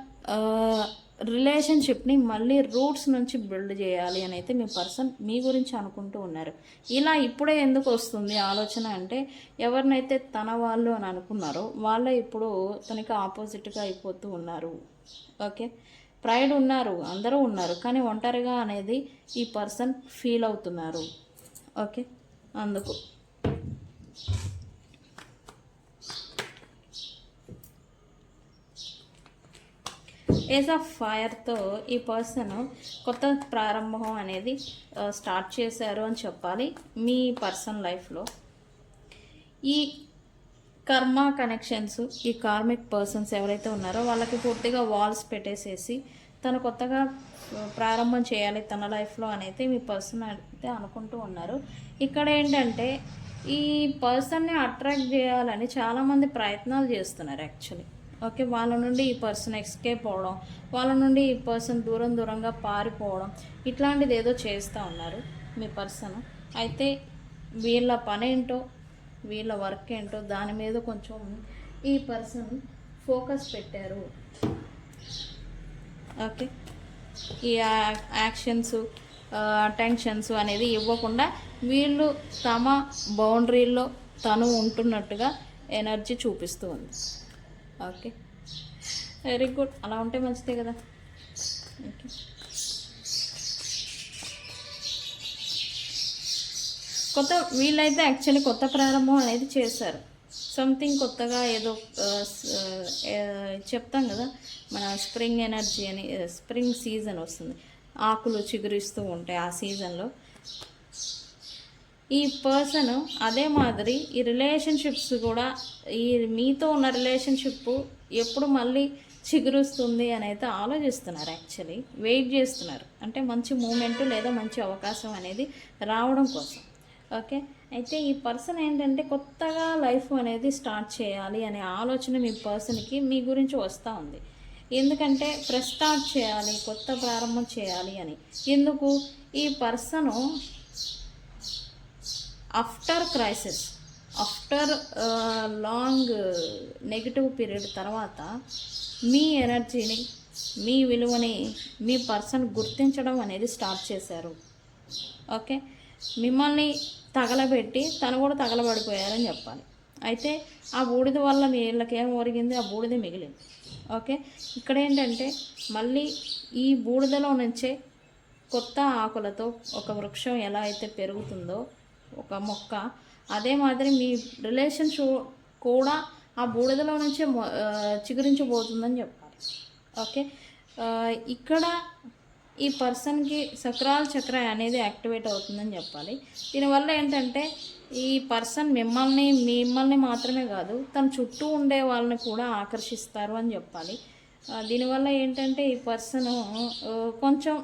రిలేషన్షిప్ని మళ్ళీ రూట్స్ నుంచి బిల్డ్ చేయాలి అని అయితే మీ పర్సన్ మీ గురించి అనుకుంటూ ఉన్నారు. ఇలా ఇప్పుడే ఎందుకు వస్తుంది ఆలోచన అంటే, ఎవరినైతే తన వాళ్ళు అని అనుకున్నారో వాళ్ళే ఇప్పుడు తనకి ఆపోజిట్గా అయిపోతూ ఉన్నారు. ఓకే, ప్రైడ్ ఉన్నారు, అందరూ ఉన్నారు, కానీ ఒంటరిగా అనేది ఈ పర్సన్ ఫీల్ అవుతున్నారు. ఓకే, అందుకు ఏజ్ ఆఫ్ ఫైర్తో ఈ పర్సన్ కొత్త ప్రారంభం అనేది స్టార్ట్ చేశారు అని చెప్పాలి. మీ పర్సన్ లైఫ్లో ఈ కర్మ కనెక్షన్స్, ఈ కార్మిక్ పర్సన్స్ ఎవరైతే ఉన్నారో వాళ్ళకి పూర్తిగా వాల్స్ పెట్టేసేసి తను కొత్తగా ప్రారంభం చేయాలి తన లైఫ్లో అనేది మీ పర్సన్ అయితే అనుకుంటూ ఉన్నారు. ఇక్కడ ఏంటంటే ఈ పర్సన్ని అట్రాక్ట్ చేయాలని చాలామంది ప్రయత్నాలు చేస్తున్నారు యాక్చువల్లీ. ఓకే, వాళ్ళ నుండి ఈ పర్సన్ ఎస్కేప్ అవ్వడం, వాళ్ళ నుండి ఈ పర్సన్ దూరంగా పారిపోవడం, ఇట్లాంటిది ఏదో చేస్తూ ఉన్నారు మీ పర్సన్. అయితే వీళ్ళ పని ఏంటో, వీళ్ళ వర్క్ ఏంటో దాని మీద కొంచెం ఈ పర్సన్ ఫోకస్ పెట్టారు. ఓకే, ఈ యాక్షన్స్ టెన్షన్స్ అనేది ఇవ్వకుండా వీళ్ళు తమ బౌండరీల్లో తను ఉంటున్నట్టుగా ఎనర్జీ చూపిస్తూ ఉంది. Okay, very good. అలా ఉంటే మంచిదే కదా. ఓకే, వీళ్ళైతే యాక్చువల్లీ కొత్త ప్రారంభం అనేది చేశారు. సంథింగ్ కొత్తగా ఏదో చెప్తాం కదా, మన స్ప్రింగ్ ఎనర్జీ అని, స్ప్రింగ్ సీజన్ వస్తుంది, ఆకులు చిగురిస్తూ ఉంటాయి ఆ సీజన్లో. ఈ పర్సన్ అదే మాదిరి ఈ రిలేషన్షిప్స్ కూడా, ఈ మీతో ఉన్న రిలేషన్షిప్ ఎప్పుడు మళ్ళీ చిగురుస్తుంది అని అయితే ఆలోచిస్తున్నారు. యాక్చువల్లీ వెయిట్ చేస్తున్నారు, అంటే మంచి మూమెంట్ లేదా మంచి అవకాశం అనేది రావడం కోసం. ఓకే, అయితే ఈ పర్సన్ ఏంటంటే కొత్తగా లైఫ్ అనేది స్టార్ట్ చేయాలి అనే ఆలోచన మీ పర్సన్కి మీ గురించి వస్తూ ఉంది. ఎందుకంటే ఫ్రెష్ స్టార్ట్ చేయాలి, కొత్త ప్రారంభం చేయాలి అని. ఎందుకు? ఈ person after crisis, after long negative period తర్వాత మీ ఎనర్జీని, మీ విలువని మీ పర్సన్ గుర్తించడం అనేది స్టార్ట్ చేశారు. ఓకే, మిమ్మల్ని తగలబెట్టి తను కూడా తగలబడిపోయారని చెప్పాలి. అయితే ఆ బూడిద వల్ల వీళ్ళకి ఏం ఒరిగింది? ఆ బూడిద మిగిలింది. ఓకే, ఇక్కడ ఏంటంటే మళ్ళీ ఈ బూడిదలో నుంచే కొత్త ఆకులతో ఒక వృక్షం ఎలా అయితే పెరుగుతుందో, ఒక మొక్క, అదే మాదిరి మీ రిలేషన్షిప్ కూడా ఆ బూడిదలో నుంచే చిగురించబోతుందని చెప్పాలి. ఓకే, ఇక్కడ ఈ పర్సన్కి సక్రాల చక్ర అనేది యాక్టివేట్ అవుతుందని చెప్పాలి. దీనివల్ల ఏంటంటే ఈ పర్సన్ మిమ్మల్ని మాత్రమే కాదు, తన చుట్టూ ఉండే వాళ్ళని కూడా ఆకర్షిస్తారు అని చెప్పాలి. దీనివల్ల ఏంటంటే ఈ పర్సన్ కొంచెం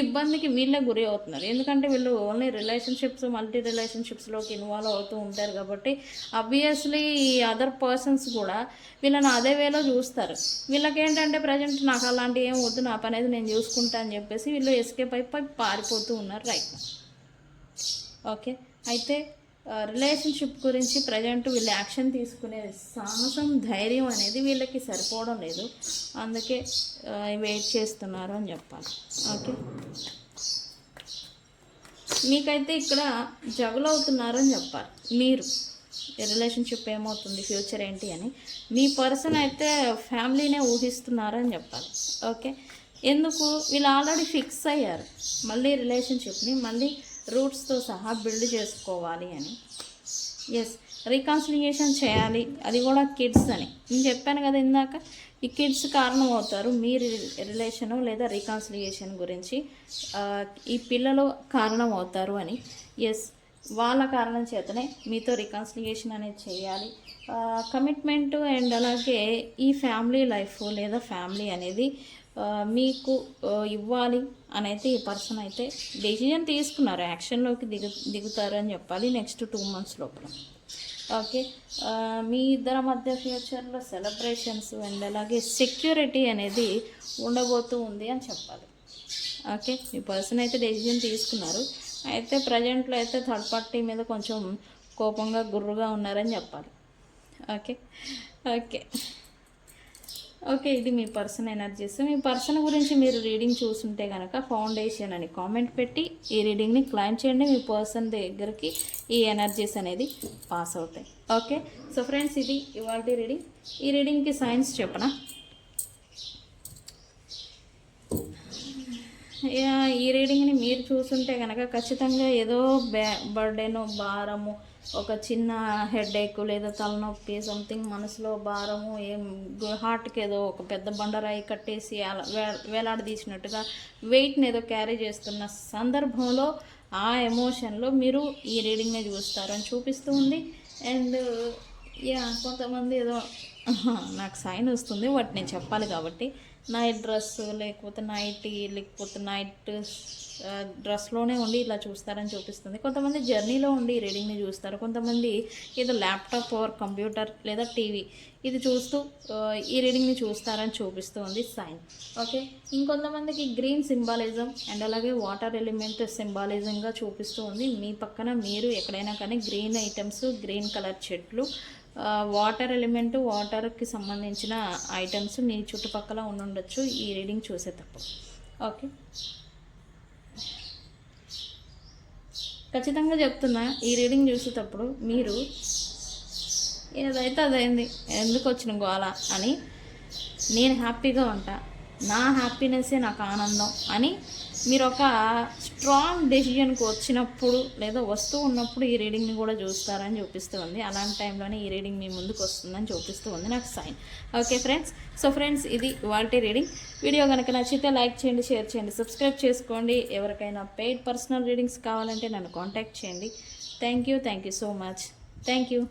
ఇబ్బందికి వీళ్ళే గురి అవుతున్నారు. ఎందుకంటే వీళ్ళు ఓన్లీ రిలేషన్షిప్స్, మల్టీ రిలేషన్షిప్స్లోకి ఇన్వాల్వ్ అవుతూ ఉంటారు కాబట్టి ఆబ్వియస్లీ ఈ అదర్ పర్సన్స్ కూడా వీళ్ళని అదే వేలో చూస్తారు. వీళ్ళకి ఏంటంటే ప్రజెంట్ నాకు అలాంటి ఏం వద్దు, నా పని అనేది నేను చూసుకుంటా అని చెప్పేసి వీళ్ళు ఎస్కేప్ అయిపోయి పారిపోతూ ఉన్నారు రైట్. ఓకే, అయితే రిలేషన్షిప్ గురించి ప్రజెంట్ వీళ్ళు యాక్షన్ తీసుకునే సాహసం, ధైర్యం అనేది వీళ్ళకి సరిపోవడం లేదు. అందుకే వెయిట్ చేస్తున్నారు అని చెప్పాలి. ఓకే, మీకైతే ఇక్కడ జగులు అవుతున్నారు అని చెప్పాలి. మీరు రిలేషన్షిప్ ఏమవుతుంది, ఫ్యూచర్ ఏంటి అని మీ పర్సన్ అయితే ఫ్యామిలీనే ఊహిస్తున్నారు అని చెప్పాలి. ఓకే, ఎందుకు? వీళ్ళు ఆల్రెడీ ఫిక్స్ అయ్యారు మళ్ళీ రిలేషన్షిప్ని మళ్ళీ రూట్స్తో సహా బిల్డ్ చేసుకోవాలి అని. ఎస్, రీకాన్సిలియేషన్ చేయాలి, అది కూడా కిడ్స్ అని నేను చెప్పాను కదా ఇందాక. ఈ కిడ్స్ కారణం అవుతారు మీ రిలేషను లేదా రీకాన్సిలియేషన్ గురించి. ఈ పిల్లలు కారణం అవుతారు అని. ఎస్, వాళ్ళ కారణం చేతనే మీతో రీకాన్సిలియేషన్ అనేది చేయాలి. కమిట్మెంట్ అండ్ అలాగే ఈ ఫ్యామిలీ లైఫ్ లేదా ఫ్యామిలీ అనేది మీకు ఇవ్వాలి అని అయితే ఈ పర్సన్ అయితే డెసిజన్ తీసుకున్నారు, యాక్షన్లోకి దిగుతారు అని చెప్పాలి నెక్స్ట్ 2 months లోపల. ఓకే, మీ ఇద్దరి మధ్య ఫ్యూచర్లో సెలబ్రేషన్స్ అండ్ అలాగే సెక్యూరిటీ అనేది ఉండబోతూ ఉంది అని చెప్పాలి. ఓకే, మీ పర్సన్ అయితే డెసిజన్ తీసుకున్నారు. అయితే ప్రజెంట్లో అయితే థర్డ్ పార్టీ మీద కొంచెం కోపంగా గుర్రుగా ఉన్నారని చెప్పాలి. ఓకే ఓకే ఓకే, ఇది మీ పర్సన్ ఎనర్జీస్. మీ పర్సన్ గురించి మీరు రీడింగ్ చూస్తుంటే కనుక ఫౌండేషన్ అని కామెంట్ పెట్టి ఈ రీడింగ్ని క్లైమ్ చేయండి. మీ పర్సన్ దగ్గరికి ఈ ఎనర్జీస్ అనేది పాస్ అవుతాయి. ఓకే, సో ఫ్రెండ్స్, ఇది ఇవాళ రీడింగ్. ఈ రీడింగ్కి సైన్స్ చెప్పనా? ఈ రీడింగ్ని మీరు చూస్తుంటే కనుక ఖచ్చితంగా ఏదో బర్డెను, భారము, ఒక చిన్న హెడేక్ లేదా తలనొప్పి, సంథింగ్ మనసులో భారము, హార్ట్కి ఏదో ఒక పెద్ద బండరాయి కట్టేసి అలా వేలాడదీసినట్టుగా వెయిట్ని ఏదో క్యారీ చేస్తున్న సందర్భంలో ఆ ఎమోషన్లో మీరు ఈ రీడింగ్ని చూస్తారని చూపిస్తూ ఉంది. అండ్ కొంతమంది ఏదో నాకు సైన్ వస్తుంది, వాటి నేను చెప్పాలి కాబట్టి నైట్ డ్రెస్ లేకపోతే నైటీ లేకపోతే నైట్ డ్రెస్లోనే ఉండి ఇలా చూస్తారని చూపిస్తుంది. కొంతమంది జర్నీలో ఉండి ఈ రీడింగ్ని చూస్తారు. కొంతమంది ఏదో ల్యాప్టాప్ ఆర్ కంప్యూటర్ లేదా టీవీ ఇది చూస్తూ ఈ రీడింగ్ని చూస్తారని చూపిస్తూ ఉంది సైన్. ఓకే, ఇంకొంతమందికి గ్రీన్ సింబాలిజం అండ్ అలాగే వాటర్ ఎలిమెంట్ సింబాలిజంగా చూపిస్తూ ఉంది. మీ పక్కన మీరు ఎక్కడైనా కానీ గ్రీన్ ఐటమ్స్, గ్రీన్ కలర్ చెట్లు, వాటర్ ఎలిమెంట్, వాటర్కి సంబంధించిన ఐటమ్స్ మీ చుట్టుపక్కల ఉండొచ్చు ఈ రీడింగ్ చూసేటప్పుడు. ఓకే, ఖచ్చితంగా చెప్తున్నా, ఈ రీడింగ్ చూసేటప్పుడు మీరు ఏదైతే అదైంది, ఎందుకు వచ్చిన గోల అని, నేను హ్యాపీగా ఉంటా, నా హ్యాపీనెస్సే నాకు ఆనందం అని మీరు ఒక స్ట్రాంగ్ డెసిషన్కి వచ్చినప్పుడు లేదా వస్తూ ఉన్నప్పుడు ఈ రీడింగ్ని కూడా చూస్తారని చూపిస్తూ ఉంది. అలాంటి టైంలోనే ఈ రీడింగ్ మీ ముందుకు వస్తుందని చూపిస్తూ ఉంది నాకు sign. Okay friends, so friends, ఇది వాటి రీడింగ్. వీడియో కనుక నచ్చితే లైక్ చేయండి, షేర్ చేయండి, సబ్స్క్రైబ్ చేసుకోండి. ఎవరికైనా పెయిడ్ పర్సనల్ రీడింగ్స్ కావాలంటే నన్ను కాంటాక్ట్ చేయండి. Thank you so much. Thank you.